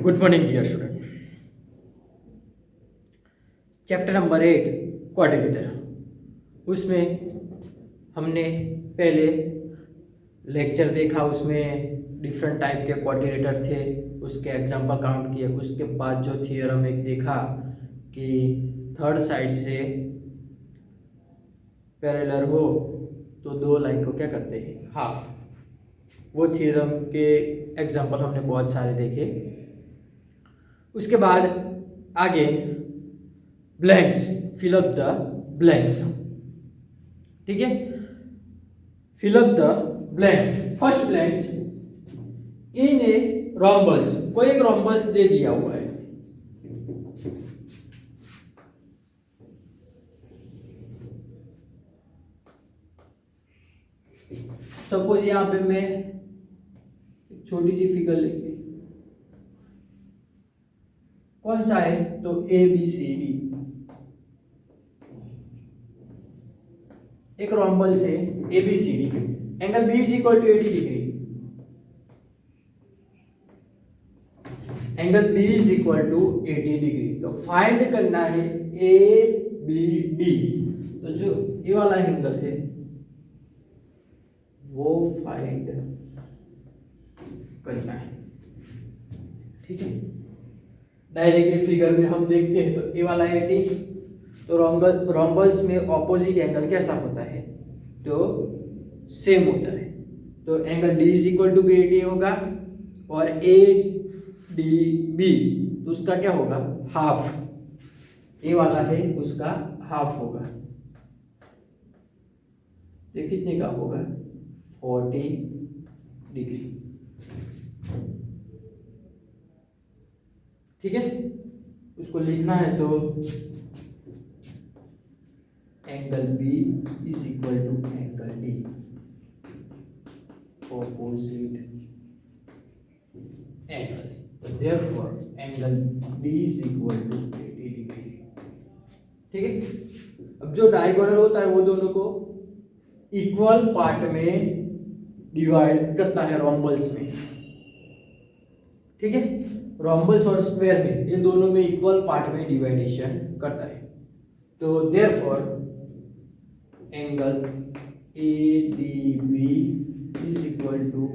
Good morning dear student. Chapter number 8 quadrilateral, उसमें हमने पहले लेक्चर देखा, उसमें डिफरेंट टाइप के क्वाड्रिलेटर थे, उसके एग्जांपल काउंट किए। उसके बाद जो थियरम एक देखा कि थर्ड साइड से पैरेलल हो तो दो लाइन को क्या करते हैं, हाफ। वो थियरम के एग्जांपल हमने बहुत सारे देखे। उसके बाद आगे blanks, fill up the blanks. ठीक है, fill up the blanks. First blanks in a rhombus, कोई एक रोम्बस दे दिया हुआ है। सपोज यहां पे मैं छोटी सी फिगर लेंगे, कौन सा है तो ए बी सी डी, एक रोम्बल से A B C D, angle B is equal to 80 degree, angle B is equal to 80 degree. तो फाइंड करना है ए बी डी। तो जो ये वाला एंगल है वो फाइंड करना है। ठीक है, डायरेक्टली फिगर में हम देखते हैं तो ए वाला 80, तो रोम्बल्स में ऑपोजिट एंगल कैसा होता है तो सेम होता है। तो angle D is equal to B 80 होगा, और ए डी बी तो उसका क्या होगा, हाफ। ए वाला है उसका हाफ होगा, ये कितने का होगा 40 डिग्री। ठीक है, उसको लिखना है तो angle B is equal to angle D, opposite angles. तो therefore angle D is equal to 80 degree. ठीक है, अब जो डायगोनल होता है वो दोनों को इक्वल पार्ट में डिवाइड करता है रोम्बल्स में। ठीक है, रोम्बल्स और स्क्वायर में ये दोनों में इक्वल पार्ट में डिवाइडेशन करता है। तो therefore angle A D B is equal to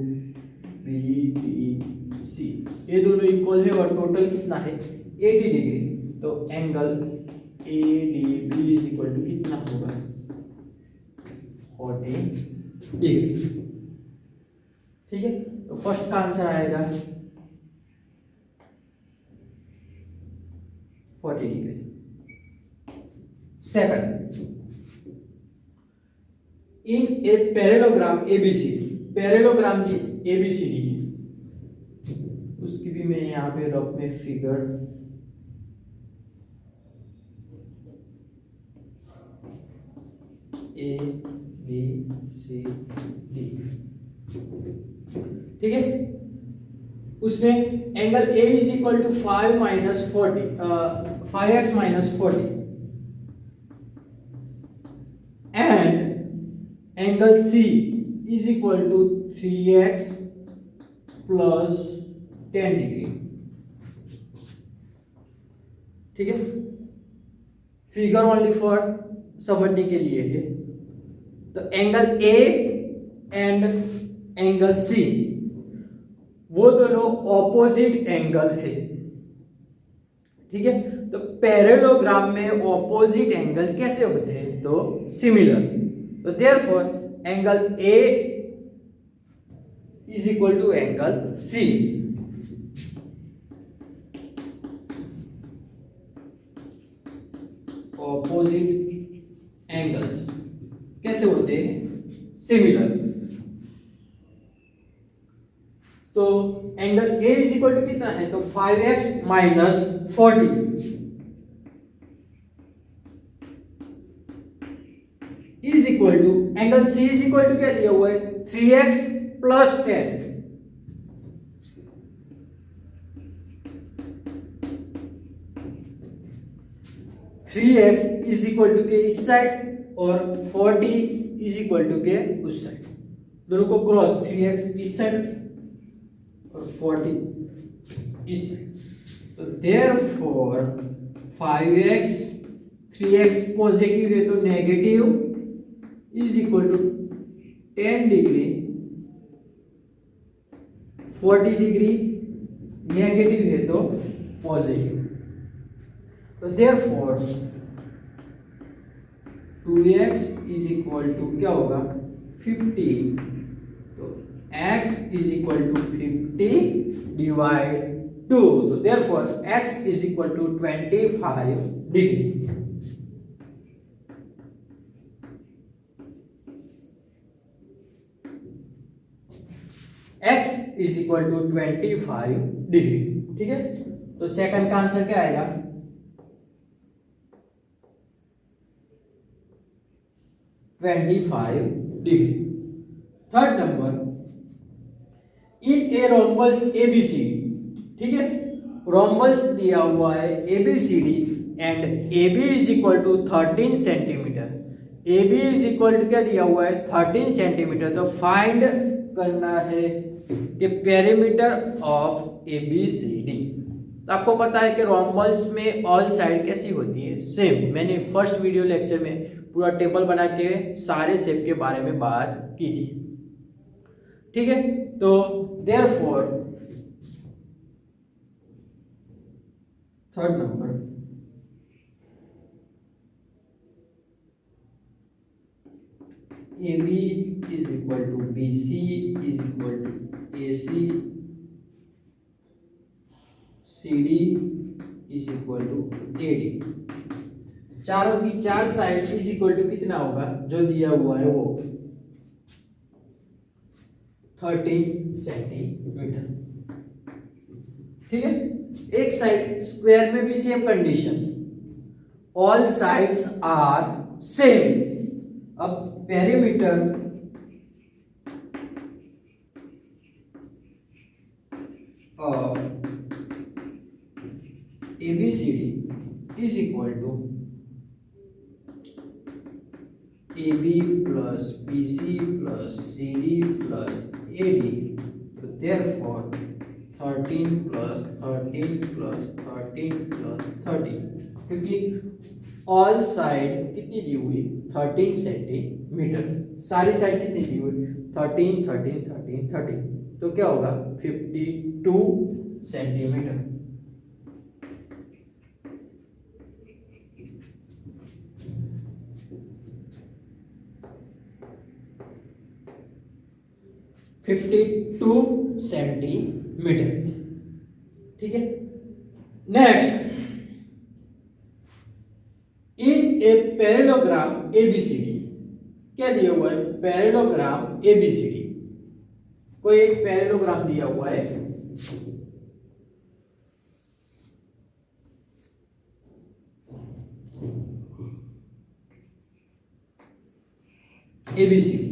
B D C, ये दोनों इक्वल है और टोटल कितना है 80 डिग्री। तो angle A D B is equal to कितना होगा 40 डिग्री। ठीक है, तो फर्स्ट का आंसर आएगा 40 degree. Second, in a parallelogram ABCD, parallelogram जी एबीसीडी है, उसकी भी मैं यहां पे रफ में figure A B C D. ठीक है, उसमें angle A is equal to 5 minus 40, 5x minus 40, and angle C is equal to 3x plus 10 degree. ठीक है, फिगर ओनली फॉर समझने के लिए है। तो angle A and angle C वो दोनों ऑपोजिट एंगल है। ठीक है, तो पैरेललोग्राम में ऑपोजिट एंगल कैसे होते हैं तो सिमिलर। तो therefore angle A is equal to angle C. Opposite angles कैसे होते हैं सिमिलर। तो angle A is equal to कितना है तो 5x minus 40, is equal to angle C is equal to क्या दिया हुआ है 3x plus 10। Three x is equal to के इस साइड और 40 इज इक्वल टू के उस साइड, दोनों को क्रॉस 3x इस साइड और 40 इस साइड। तो देयरफॉर 5x 3x पॉजिटिव है तो negative is equal to 10 degree 40 degree negative है तो पॉजिटिव। तो therefore 2x is equal to क्या होगा 50, तो x is equal to 50 divide 2, तो therefore x is equal to 25 degree. x is equal to 25 degree. ठीक है, तो सेकंड का आंसर क्या आएगा 25 degree. Third number, in a rhombus ABCD, ठीक है, रोम्बस दिया हुआ है ABCD and AB is equal to 13 centimetre, AB is equal to क्या दिया हुआ है 13 सेंटीमीटर। तो फाइंड करना है कि पेरीमीटर ऑफ ABCD। तो आपको पता है कि रोम्बस में ऑल साइड कैसी होती है सेम। मैंने फर्स्ट वीडियो लेक्चर में पूरा टेबल बना के सारे शेप के बारे में बात की थी। ठीक है, तो therefore third number, AB is equal to BC is equal to AC, CD is equal to AD। चारों की चार साइड इज इक्वल टू कितना होगा जो दिया हुआ है वो 13 सेंटीमीटर। ठीक है, एक साइड स्क्वायर में भी same condition, all sides are same. अब perimeter of ABCD is equal to AB plus BC plus CD plus AD, तो therefore 13 plus 13 plus 13 plus 13, क्योंकि ऑल साइड कितनी दी हुई 13 सेंटीमीटर, सारी साइड कितनी दी हुई 13 13 13 13, तो क्या होगा 52 सेंटीमीटर। सेंटीमीटर। ठीक है, next, in a parallelogram ABCD, क्या दिया हुआ है पैरेललोग्राम ABCD, कोई एक पैरेललोग्राम दिया हुआ है ABCD,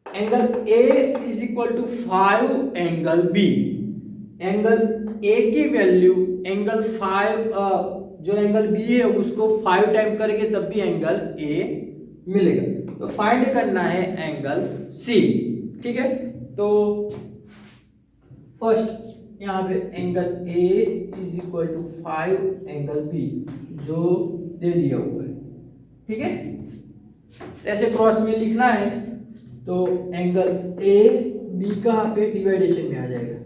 angle A is equal to 5 angle B, angle A की वैल्यू एंगल 5, जो एंगल B है उसको 5 टाइम करेंगे तब भी एंगल A मिलेगा। तो फाइंड करना है एंगल C। ठीक है, तो फर्स्ट यहाँ पे angle A is equal to 5 angle B जो दे दिया हुआ है। ठीक है, ऐसे क्रॉस में लिखना है तो एंगल ए बी कहाँ पे डिवाइडेशन में आ जाएगा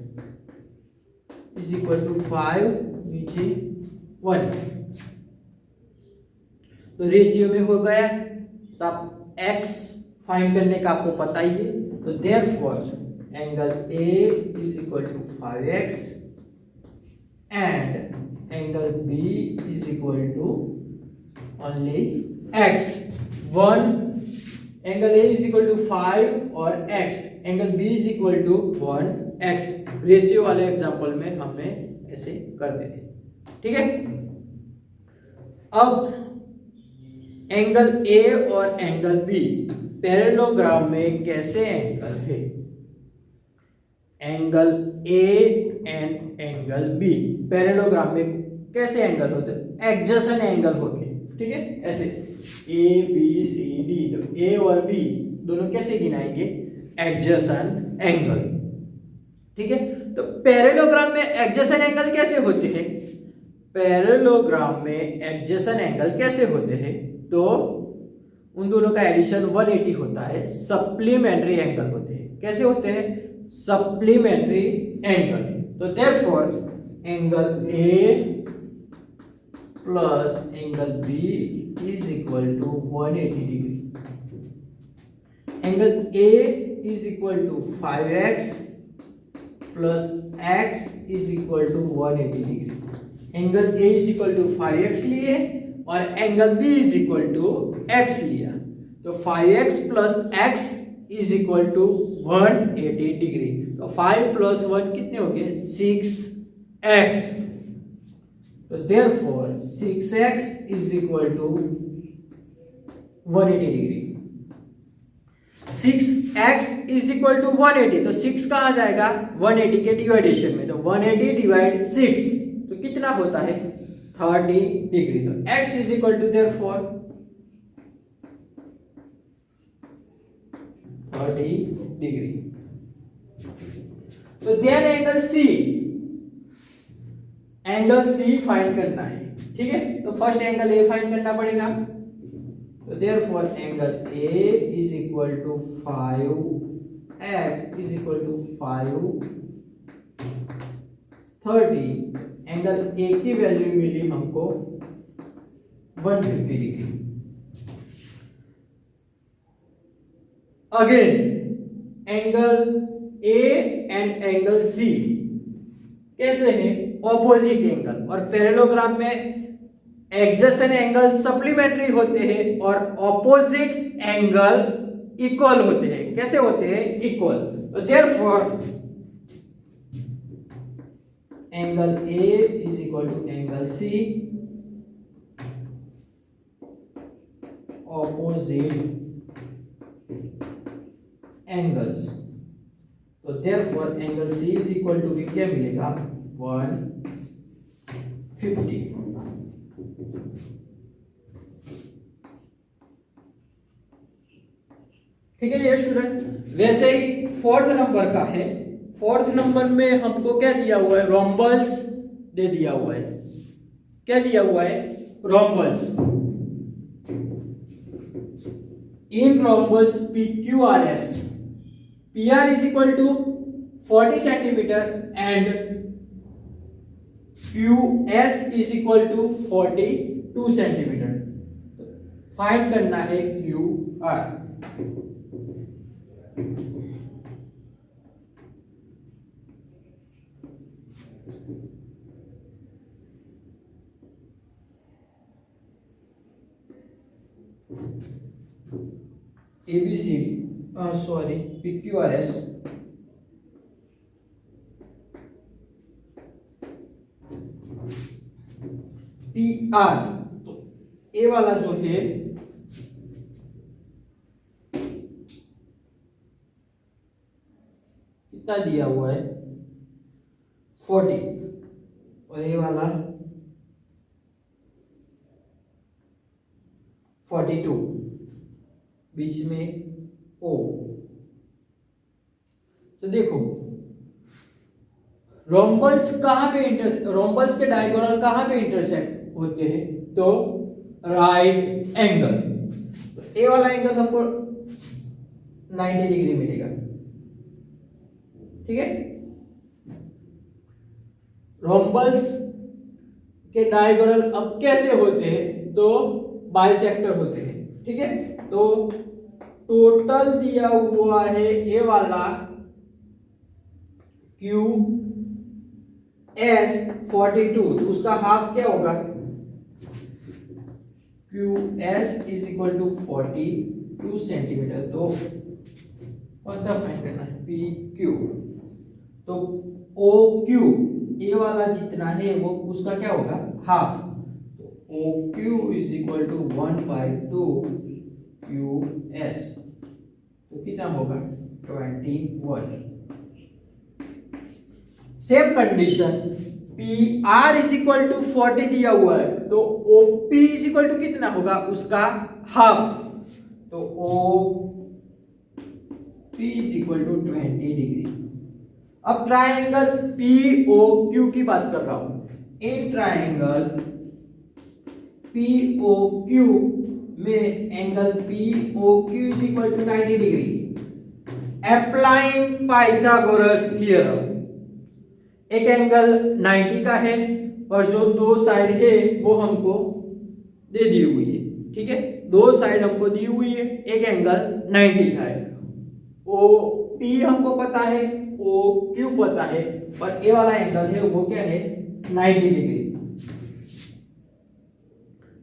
इज इक्वल टू 5 नीचे 1, तो रेशियो में हो गया। तो आप एक्स फाइंड करने का आपको पता ही है, तो therefore angle A is equal to 5x and angle B is equal to only x। 1 angle A is equal to 5 और x, angle B is equal to 1x। Ratio वाले एग्जांपल में हमने ऐसे करते थे। ठीक है, अब एंगल ए और एंगल बी पैरेललोग्राम में कैसे एंगल है, angle A and angle B parallelogram में कैसे एंगल होते हैं, एडजेसेंट एंगल होते हैं। ठीक है, ऐसे ए बी सी डी, तो ए और बी दोनों कैसे गिनाएंगे एडजेसेंट एंगल। ठीक है, तो पैरेललोग्राम में एडजेसेंट एंगल कैसे होते हैं? पैरेललोग्राम में एडजेसेंट एंगल कैसे होते हैं? तो उन दोनों का एडिशन 180 होता है, सप्लीमेंट्री एंगल होते हैं। कैसे होते हैं? Supplementary angle. तो therefore angle A plus angle B is equal to 180 degree. Angle A is equal to 5x plus x is equal to 180 degree. Angle A is equal to 5x लिए और angle B is equal to x लिया, तो 5x plus x is equal to 180 degree. तो 5 plus 1 कितने हो गए? 6x। तो therefore 6x is equal to 180 degree. 6x is equal to 180, तो 6 कहाँ जाएगा? 180 के डिवाइडेशन में, तो 180 डिवाइड 6 तो कितना होता है? 30 डिग्री। तो x is equal to therefore 30 degree. तो देन एंगल सी फाइंड करना है, ठीक है? तो फर्स्ट एंगल ए फाइंड करना पड़ेगा। तो therefore angle A is equal to 5x is equal to 530। Angle A की वैल्यू मिली हमको 150 degree. Again angle A and angle C कैसे हैं? ऑपोजिट एंगल, और पैरेललोग्राम में एडजेसेंट एंगल सप्लीमेंट्री होते हैं और ऑपोजिट एंगल इक्वल होते हैं। कैसे होते हैं? इक्वल। तो therefore angle A is equal to angle C opposite angles. तो therefore angle C is equal to क्या मिलेगा? 150। ठीक है ये स्टूडेंट। वैसे ही फोर्थ नंबर का है। फोर्थ नंबर में हमको क्या दिया हुआ है? रोम्बल्स दे दिया हुआ है। क्या दिया हुआ है? रोम्बल्स। इन rhombus PQRS, PR is equal to 40 centimeter and QS is equal to 42 centimeter। Find करना है QR। ABCD sorry PQRS PR। तो ए वाला जो है कितना दिया हुआ है? 40, और ए वाला 42, बीच में O। तो देखो रोम्बस कहां पे रोम्बस के डायगोनल कहां पे इंटरसेक्ट होते हैं? तो राइट एंगल। तो ए वाला एंगल हमको 90 डिग्री मिलेगा, ठीक है? रोम्बस के डायगोनल अब कैसे होते हैं? तो बाइसेक्टर होते हैं, ठीक है? तो टोटल दिया हुआ है ए वाला QS 42, तो उसका हाफ क्या होगा? QS is equal to 42 centimetre. तो कौन सा फाइंड करना है? PQ। तो OQ ए वाला जितना है वो उसका क्या होगा? हाफ। तो OQ is equal to 1/2 QS। तो कितना होगा? 21। Same condition PR is equal to 40 दिया हुआ है, तो OP इज इक्वल टू कितना होगा? उसका हाफ। तो OP is equal to 20 degree. अब ट्राइंगल पी ओ क्यू की बात कर रहा हूं। In triangle P O Q में angle P O Q is equal to 90 degree. Applying Pythagoras theorem, एक एंगल 90 का है और जो दो साइड है वो हमको दे दी हुई है, ठीक है, दो साइड हमको दी हुई है, एक एंगल 90 का है। ओ पी हमको पता है, ओ क्यू पता है, और ए वाला एंगल है वो क्या है, 90 डिग्री।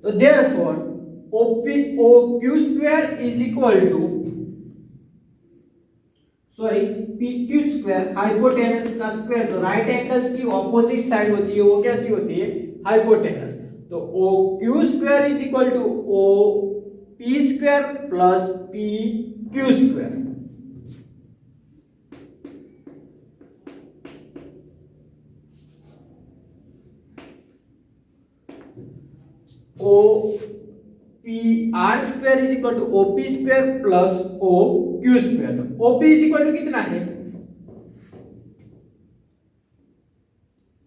तो therefore OP O Q square is equal to P Q square, hypotenuse का स्क्वायर, तो राइट एंगल की ऑपोजिट साइड होती है वो कैसी होती है, हाइपोटेनस। तो O Q square is equal to O P square plus P Q square. O P R square is equal to O P square plus O Q square. तो O P is equal to कितना है,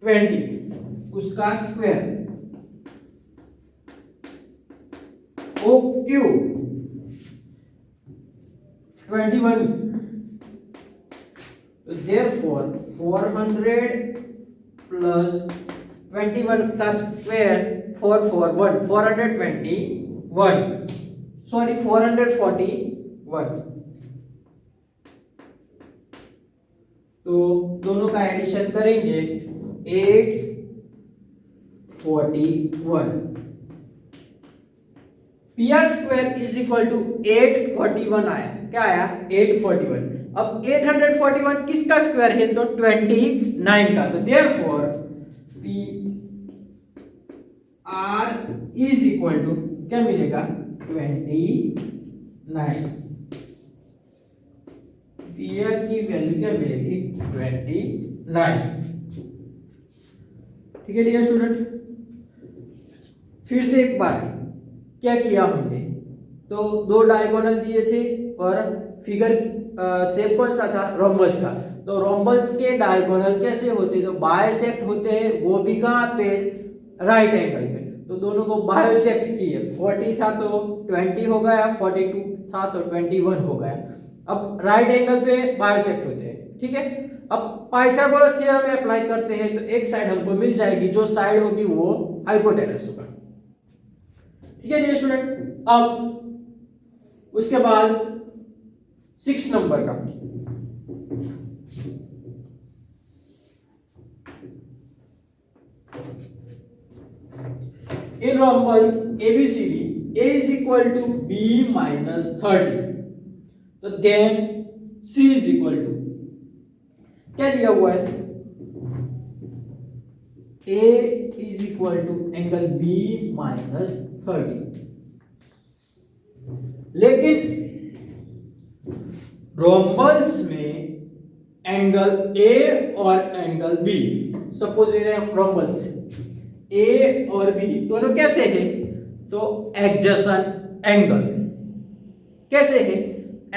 20, उसका square, O Q 21, therefore 400 plus 21 का square 441, 421, 441। तो दोनों का addition करेंगे 841। P R square is equal to 841 आया, क्या आया, 841। अब 841 किसका स्क्वायर है, तो 29 का। तो therefore P R is equal to क्या मिलेगा, 29। पी आर की वैल्यू क्या मिलेगी, 29। ठीक है डियर स्टूडेंट, फिर से एक बार क्या किया हमने, तो दो डायगोनल दिए थे और फिगर शेप कौन सा था, रोम्बस का। तो रोम्बस के डायगोनल कैसे होते, तो बाइसेक्ट होते हैं, वो भी कहाँ पे, राइट एंगल पे। तो दोनों को बाइसेक्ट किए, 40 था तो 20 हो गया, 42 था तो 21 हो गया। अब राइट एंगल पे बाइसेक्ट होते हैं, ठीक है। अब पाइथागोरस थ्योरम में अप्लाई करते हैं तो एक साइड हमको मिल जाएगी, जो साइड होगी वो हाइपोटेनस होगा, ठीक है डियर स्टूडेंट। अब उसके बाद 6 नंबर का, in rhombus ABCD A is equal to B minus 30, तो then C is equal to क्या दिया हुआ है, A is equal to angle B minus 30। लेकिन रोम्बस में एंगल A और angle B, suppose rhombus A और B दोनों कैसे है, तो एडजेसेंट एंगल, कैसे है,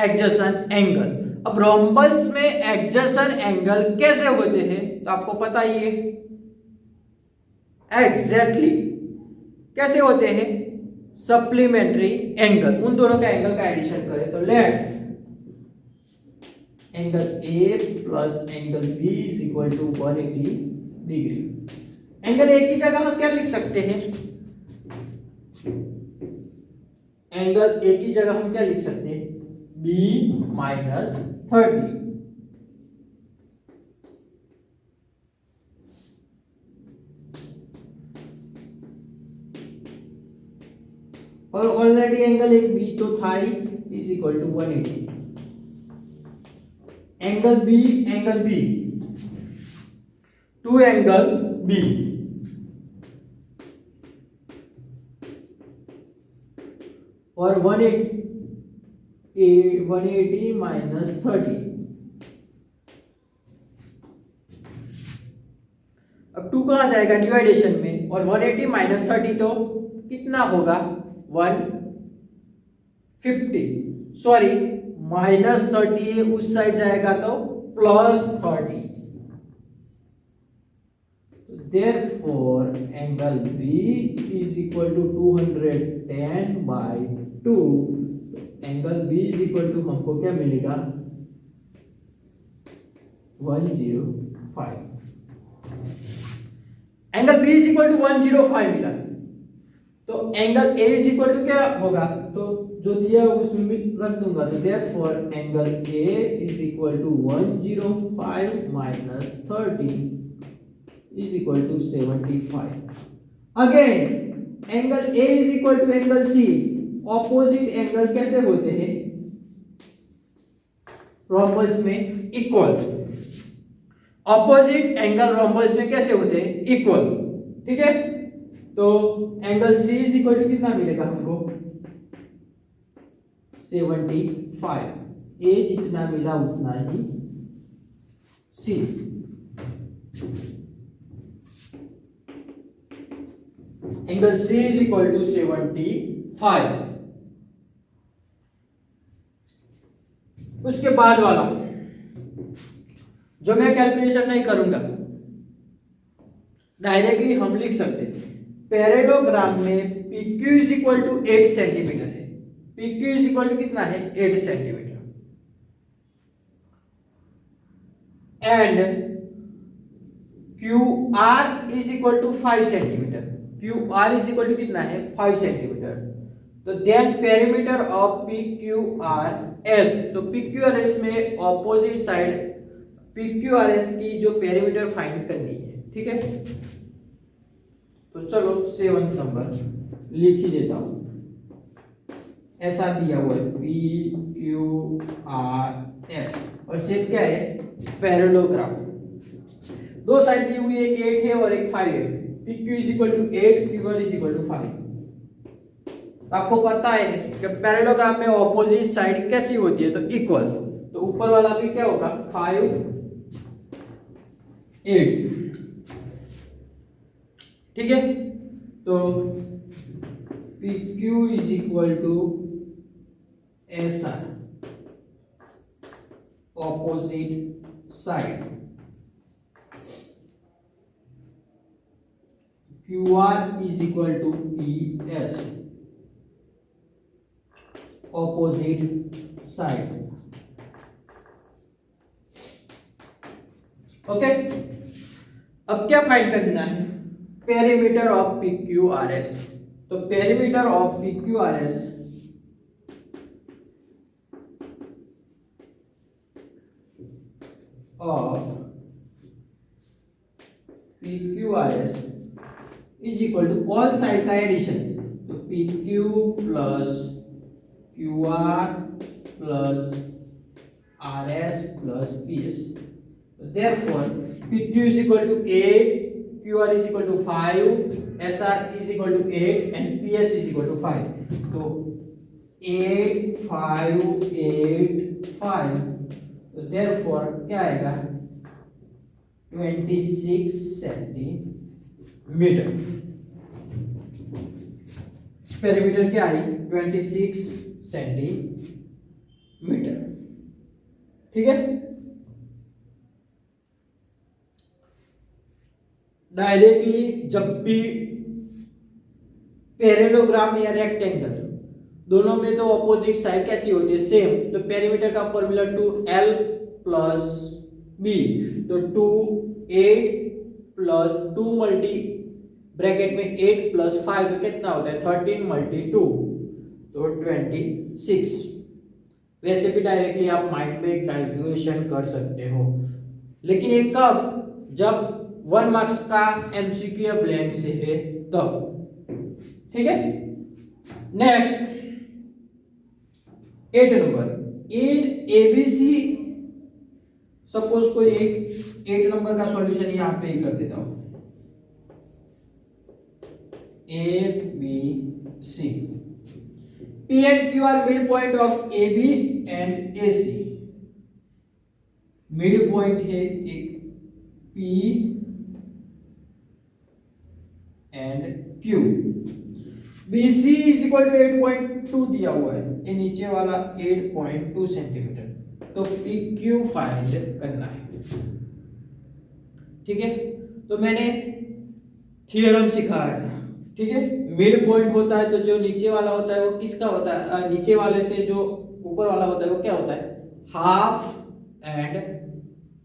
एडजेसेंट एंगल। अब रोम्बस में एडजेसेंट एंगल कैसे होते हैं, तो आपको पता ही है, एग्जैक्टली कैसे होते हैं, सप्लीमेंट्री एंगल। उन दोनों का एंगल का एडिशन करें तो let angle A plus angle B is equal to 180 degree. Angle A की जगह हम क्या लिख सकते हैं, एंगल A की जगह हम क्या लिख सकते हैं, B माइनस 30। और ऑलरेडी एंगल एक B तो था ही, is equal to 180। Angle B to angle B, और 180 माइनस 30। अब 2 कहाँ जाएगा, डिवाइडेशन में, और 180 माइनस 30 तो कितना होगा, 150, सॉरी माइनस 30 उस साइड जाएगा तो plus 30, therefore angle B is equal to 210/2। Angle B is equal to हमको क्या मिलेगा 105। Angle B is equal to 105 मिला, तो angle A is equal to क्या होगा, तो जो दिया उसमें भी रख दूंगा। तो therefore angle A is equal to 105 minus 30 is equal to 75। Again angle A is equal to angle C. Opposite angle कैसे होते हैं रोम्बस में, इक्वल। ऑपोजिट एंगल रोम्बस में कैसे होते हैं, इक्वल। ठीक है, तो angle C is equal to कितना मिलेगा हमको 75। ए जितना मिला उतना ही C. Angle C is equal to 75। उसके बाद वाला जो मैं कैलकुलेशन नहीं करूंगा, डायरेक्टली हम लिख सकते हैं। पैरेललोग्राम में PQ is equal to 8 centimetre है। PQ इज इक्वल टू कितना है 8 centimetre and QR is equal to 5 centimetre. QR is equal to कितना है 5 सेंटीमीटर। तो देन पेरीमीटर ऑफ PQRS, तो PQRS में ऑपोजिट साइड PQRS की जो पेरीमीटर फाइंड करनी है। ठीक है, तो चलो 7 नंबर लिख ही देता हूं। ऐसा दिया हुआ है PQRS और सेट क्या है पैरेललोग्राम। दो साइड दी हुई है, एक 8 है और एक 5 है। PQ is equal to 8, QR is equal to 5। आपको पता है कि पैरेललोग्राम में ऑपोजिट साइड कैसी होती है, तो इक्वल। तो ऊपर वाला भी क्या होगा 5 8। ठीक है, तो PQ is equal to SR opposite side, QR is equal to PS opposite side. Okay, अब क्या फाइंड करना है पेरीमीटर ऑफ PQRS। तो perimeter of PQRS is equal to all side का एडिशन। तो PQ plus QR plus RS plus PS। Therefore PQ is equal to 8, QR is equal to 5, SR is equal to 8 and PS is equal to 5। तो 8 5 8 5, तो therefore क्या आएगा 26 centimetre. Perimeter क्या आई 26 centimetre. ठीक है, directly जब भी पैरेललोग्राम या रेक्टेंगल दोनों में तो ऑपोजिट साइड कैसी होती है सेम। तो पेरीमीटर का फॉर्मूला 2L प्लस B, तो 2 8 प्लस 2 मल्टी ब्रैकेट में 8 प्लस 5 तो कितना होता है 13 मल्टी 2 तो 26। वैसे भी डायरेक्टली आप माइंड में कैलकुलेशन कर सकते हो, लेकिन ये कब, जब 1 मार्क्स का MCQ या ब्लैंक से है तब। ठीक है, next 8 number in ABC। Suppose कोई एक 8 नंबर का सॉल्यूशन यहां पे ही कर देता हूं। ABC P and Q are midpoint of AB and AC। midpoint है एक P and Q। BC is equal to 8.2 दिया हुआ है, ये नीचे वाला 8.2 सेंटीमीटर। तो PQ फाइंड करना है। ठीक है, तो मैंने थ्योरम सिखाया था, ठीक है। मिड पॉइंट होता है तो जो नीचे वाला होता है वो किसका होता है, नीचे वाले से जो ऊपर वाला होता है वो क्या होता है, हाफ एंड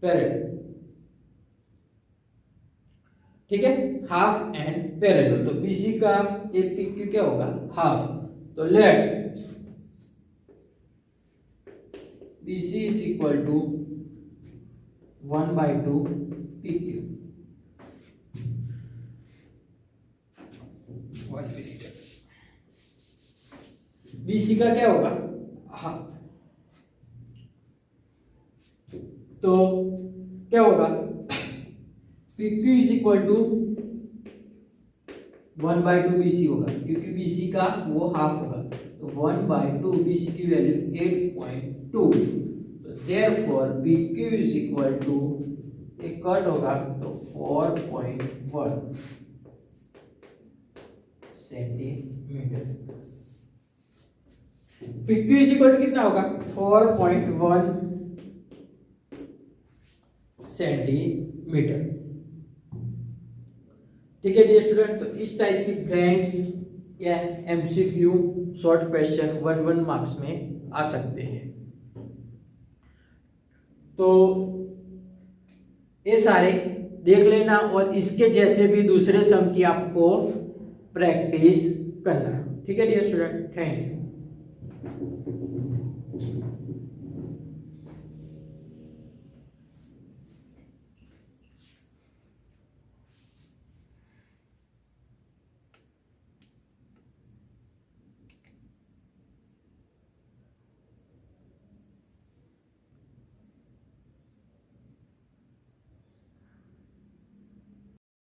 पैरेलल, ठीक है, हाफ एंड पैरेलल। तो बीसी का एक पी क्यू क्या होगा, हाफ। तो let BC is equal to 1/2 P Q. BC का क्या होगा, हाफ। तो क्या होगा, P Q is equal to 1/2 BC होगा, क्योंकि बीसी का वो हाफ होगा। तो 1/2 बीसी की वैल्यू 8.2। तो therefore P Q is equal to, एक कट होगा तो 4.1 centimetre. P Q is equal to कितना होगा, 4.1 सेंटीमीटर, ठीक है डियर स्टूडेंट। तो इस टाइप की ब्लैंक्स या एमसीक्यू शॉर्ट क्वेश्चन 1 मार्क्स में आ सकते हैं। तो ये सारे देख लेना और इसके जैसे भी दूसरे सम की आपको प्रैक्टिस करना, ठीक है डियर स्टूडेंट। Thank you.